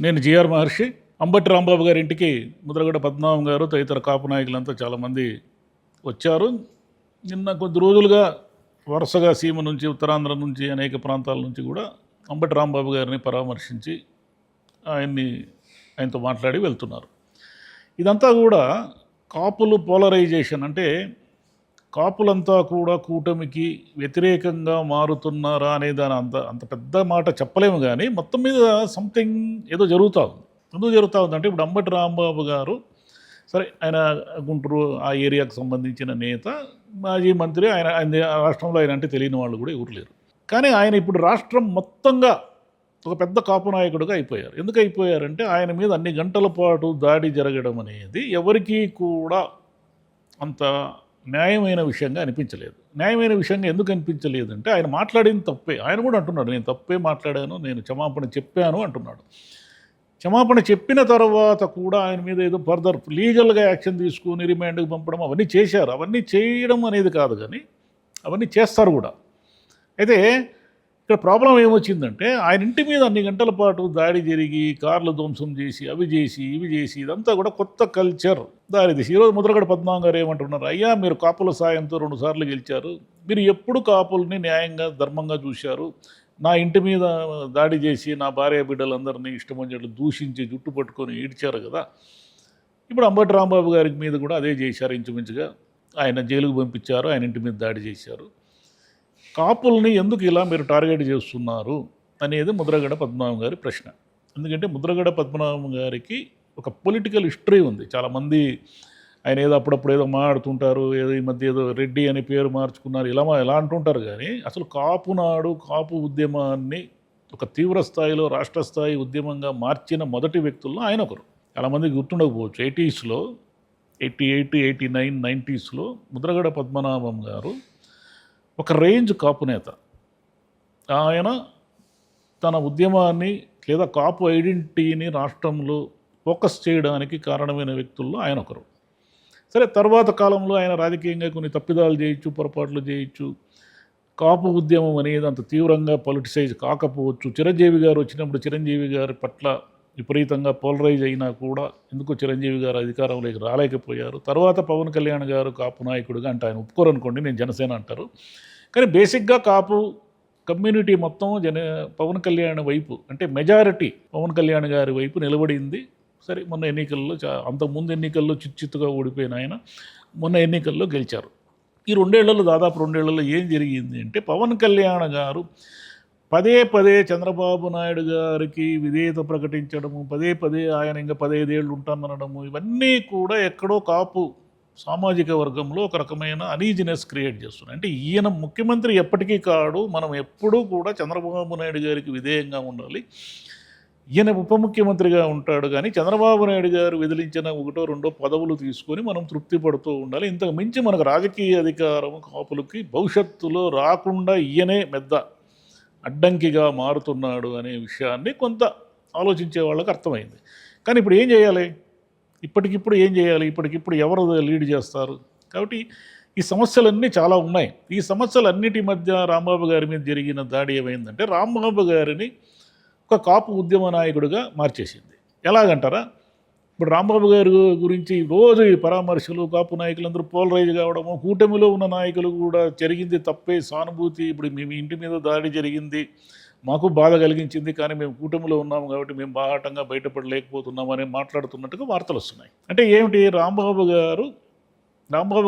నేను జిఆర్ మహర్షి. అంబటి రాంబాబు గారి ఇంటికి ముద్రగడ పద్మనాభం గారు తదితర కాపు నాయకులంతా చాలామంది వచ్చారు. నిన్న కొద్ది రోజులుగా వరుసగా సీమ నుంచి, ఉత్తరాంధ్ర నుంచి, అనేక ప్రాంతాల నుంచి కూడా అంబటి రాంబాబు గారిని పరామర్శించి ఆయనతో మాట్లాడి వెళ్తున్నారు. ఇదంతా కూడా కాపులు పోలరైజేషన్, అంటే కాపులంతా కూడా కూటమికి వ్యతిరేకంగా మారుతున్నారా అనే దాని అంత అంత పెద్ద మాట చెప్పలేము, కానీ మొత్తం మీద సంథింగ్ ఏదో జరుగుతూ ఉంది. ఎందుకు జరుగుతూ ఉందంటే, ఇప్పుడు అంబటి రాంబాబు గారు సరే, ఆయన గుంటూరు ఆ ఏరియాకు సంబంధించిన నేత, మాజీ మంత్రి. ఆయన రాష్ట్రంలో ఆయన అంటే తెలియని వాళ్ళు కూడా ఎవరు లేరు. కానీ ఆయన ఇప్పుడు రాష్ట్రం మొత్తంగా ఒక పెద్ద కాపు నాయకుడిగా అయిపోయారు. ఎందుకు అయిపోయారంటే, ఆయన మీద అన్ని గంటల పాటు దాడి జరగడం అనేది ఎవరికీ కూడా అంత న్యాయమైన విషయంగా అనిపించలేదు. న్యాయమైన విషయంగా ఎందుకు అనిపించలేదంటే, ఆయన మాట్లాడింది తప్పే. ఆయన కూడా అంటున్నాడు, నేను తప్పే మాట్లాడాను, నేను క్షమాపణ చెప్పాను అంటున్నాడు. క్షమాపణ చెప్పిన తర్వాత కూడా ఆయన మీద ఏదో ఫర్దర్ లీగల్గా యాక్షన్ తీసుకుని రిమాండ్కి పంపడం అవన్నీ చేశారు. అవన్నీ చేయడం అనేది కాదు, కానీ అవన్నీ చేస్తారు కూడా. అయితే ఇక్కడ ప్రాబ్లం ఏమొచ్చిందంటే, ఆయన ఇంటి మీద అన్ని గంటల పాటు దాడి జరిగి, కార్లు ధ్వంసం చేసి, అవి చేసి, ఇవి చేసి, ఇదంతా కూడా కొత్త కల్చర్ దారితీసి ఈరోజు ముద్రగడ పద్మనాభం గారు ఏమంటున్నారు, అయ్యా మీరు కాపుల సాయంతో 2 సార్లు గెలిచారు, మీరు ఎప్పుడు కాపుల్ని న్యాయంగా ధర్మంగా చూశారు, నా ఇంటి మీద దాడి చేసి నా భార్య బిడ్డలందరినీ ఇష్టం వచ్చినట్లు దూషించి జుట్టు పట్టుకొని ఈడ్చారు కదా. ఇప్పుడు అంబటి రాంబాబు గారి మీద కూడా అదే చేశారు ఇంచుమించుగా. ఆయన జైలుకు పంపించారు, ఆయన ఇంటి మీద దాడి చేశారు. కాపుల్ని ఎందుకు ఇలా మీరు టార్గెట్ చేస్తున్నారు అనేది ముద్రగడ పద్మనాభం గారి ప్రశ్న. ఎందుకంటే ముద్రగడ పద్మనాభం గారికి ఒక పొలిటికల్ హిస్టరీ ఉంది. చాలామంది ఆయన ఏదో అప్పుడప్పుడు ఏదో మాట్లాడుతుంటారు, ఏదో ఈ మధ్య ఏదో రెడ్డి అని పేరు మార్చుకున్నారు, ఇలా అంటుంటారు. కానీ అసలు కాపునాడు, కాపు ఉద్యమాన్ని ఒక తీవ్ర స్థాయిలో రాష్ట్ర స్థాయి ఉద్యమంగా మార్చిన మొదటి వ్యక్తుల్లో ఆయన ఒకరు. చాలామందికి గుర్తుండకపోవచ్చు, 80స్లో 88, 89, 90స్లో ముద్రగడ పద్మనాభం గారు ఒక రేంజ్ కాపు నేత. ఆయన తన ఉద్యమాన్ని లేదా కాపు ఐడెంటిటీని రాష్ట్రంలో ఫోకస్ చేయడానికి కారణమైన వ్యక్తుల్లో ఆయన ఒకరు. సరే, తర్వాత కాలంలో ఆయన రాజకీయంగా కొన్ని తప్పిదాలు చేయొచ్చు, పొరపాట్లు చేయొచ్చు. కాపు ఉద్యమం అనేది అంత తీవ్రంగా పొలిటిసైజ్ కాకపోవచ్చు. చిరంజీవి గారు వచ్చినప్పుడు చిరంజీవి గారి పట్ల విపరీతంగా పోలరైజ్ అయినా కూడా ఎందుకో చిరంజీవి గారు అధికారంలోకి రాలేకపోయారు. తర్వాత పవన్ కళ్యాణ్ గారు కాపు నాయకుడిగా, అంటే ఆయన ఒప్పుకోరనుకోండి, నేను జనసేన అంటారు, కానీ బేసిక్గా కాపు కమ్యూనిటీ మొత్తం పవన్ కళ్యాణ్ వైపు, అంటే మెజారిటీ పవన్ కళ్యాణ్ గారి వైపు నిలబడింది. సరే, మొన్న ఎన్నికల్లో అంతకుముందు ఎన్నికల్లో చిచ్చుగా ఓడిపోయిన ఆయన మొన్న ఎన్నికల్లో గెలిచారు. ఈ 2 ఏళ్లలో, దాదాపు 2 ఏళ్లలో ఏం జరిగింది అంటే, పవన్ కళ్యాణ్ గారు పదే పదే చంద్రబాబు నాయుడు గారికి విధేయత ప్రకటించడము, పదే పదే ఆయన ఇంకా 15 ఏళ్ళు ఉంటాననడము, ఇవన్నీ కూడా ఎక్కడో కాపు సామాజిక వర్గంలో ఒక రకమైన అనీజినెస్ క్రియేట్ చేస్తున్నాయి. అంటే ఈయన ముఖ్యమంత్రి ఎప్పటికీ కాడు, మనం ఎప్పుడూ కూడా చంద్రబాబు నాయుడు గారికి విధేయంగా ఉండాలి, ఈయన ఉప ముఖ్యమంత్రిగా ఉంటాడు, కానీ చంద్రబాబు నాయుడు గారు విదిలించిన 1, 2 పదవులు తీసుకొని మనం తృప్తి పడుతూ ఉండాలి. ఇంతకు మించి మనకు రాజకీయ అధికారం కాపులకి భవిష్యత్తులో రాకుండా ఈయనే పెద్ద అడ్డంకిగా మారుతున్నాడు అనే విషయాన్ని కొంత ఆలోచించే వాళ్ళకి అర్థమైంది. కానీ ఇప్పుడు ఏం చేయాలి? ఇప్పటికిప్పుడు ఏం చేయాలి? ఇప్పటికిప్పుడు ఎవరు లీడ్ చేస్తారు? కాబట్టి ఈ సమస్యలన్నీ చాలా ఉన్నాయి. ఈ సమస్యలన్నిటి మధ్య రాంబాబు గారి మీద జరిగిన దాడి ఏమైందంటే, రాంబాబు గారిని ఒక కాపు ఉద్యమ నాయకుడిగా మార్చేసింది. ఎలాగంటారా? ఇప్పుడు రాంబాబు గారి గురించి రోజు ఈ పరామర్శలు, కాపు నాయకులందరూ పోలరైజ్ కావడము, కూటమిలో ఉన్న నాయకులు కూడా జరిగింది తప్పే, సానుభూతి, ఇప్పుడు మేము ఇంటి మీద దాడి జరిగింది, మాకు బాధ కలిగించింది, కానీ మేము కూటమిలో ఉన్నాము కాబట్టి మేము బాహాటంగా బయటపడలేకపోతున్నామని మాట్లాడుతున్నట్టుగా వార్తలు వస్తున్నాయి. అంటే ఏమిటి? రాంబాబు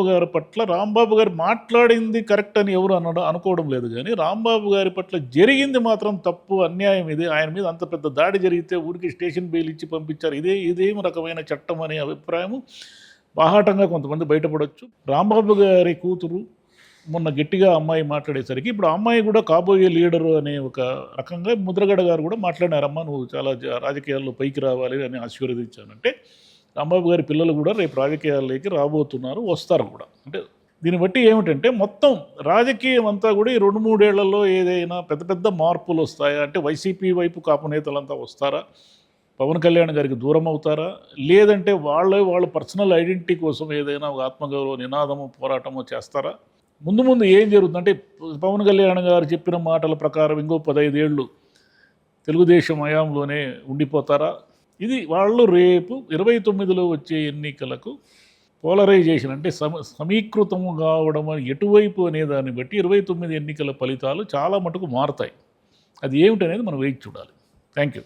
గారి పట్ల, రాంబాబు గారు మాట్లాడింది కరెక్ట్ అని ఎవరు అనుకోవడం లేదు, కానీ రాంబాబు గారి పట్ల జరిగింది మాత్రం తప్పు, అన్యాయం. ఇది ఆయన మీద అంత పెద్ద దాడి జరిగితే ఊరికి స్టేషన్ బెయిల్ ఇచ్చి పంపించారు, ఇదేం రకమైన చట్టం అనే అభిప్రాయం బాహాటంగా కొంతమంది బయటపడవచ్చు. రాంబాబు గారి కూతురు మొన్న గట్టిగా అమ్మాయి మాట్లాడేసరికి ఇప్పుడు అమ్మాయి కూడా కాబోయే లీడరు అనే ఒక రకంగా ముద్రగడ గారు కూడా మాట్లాడారమ్మా, నువ్వు చాలా రాజకీయాల్లో పైకి రావాలి అని ఆశీర్వదించానంటే, రాంబాబు గారి పిల్లలు కూడా రేపు రాజకీయాల్లోకి రాబోతున్నారు, వస్తారు కూడా. అంటే దీన్ని బట్టి ఏమిటంటే, మొత్తం రాజకీయం అంతా కూడా ఈ 2-3 ఏళ్లలో ఏదైనా పెద్ద పెద్ద మార్పులు వస్తాయా అంటే, వైసీపీ వైపు కాపు నేతలంతా వస్తారా, పవన్ కళ్యాణ్ గారికి దూరం అవుతారా, లేదంటే వాళ్ళ పర్సనల్ ఐడెంటిటీ కోసం ఏదైనా ఒక ఆత్మగౌరవ నినాదము, పోరాటము చేస్తారా? ముందు ఏం జరుగుతుందంటే, పవన్ కళ్యాణ్ గారు చెప్పిన మాటల ప్రకారం ఇంకో 15 ఏళ్ళు తెలుగుదేశం హయాంలోనే ఉండిపోతారా? ఇది వాళ్ళు రేపు 29లో వచ్చే ఎన్నికలకు పోలరైజేషన్ అంటే సమీకృతము కావడం ఎటువైపు అనే దాన్ని బట్టి 29 ఎన్నికల ఫలితాలు చాలా మటుకు మారుతాయి. అది ఏమిటనేది మనం వేచి చూడాలి. Thank you.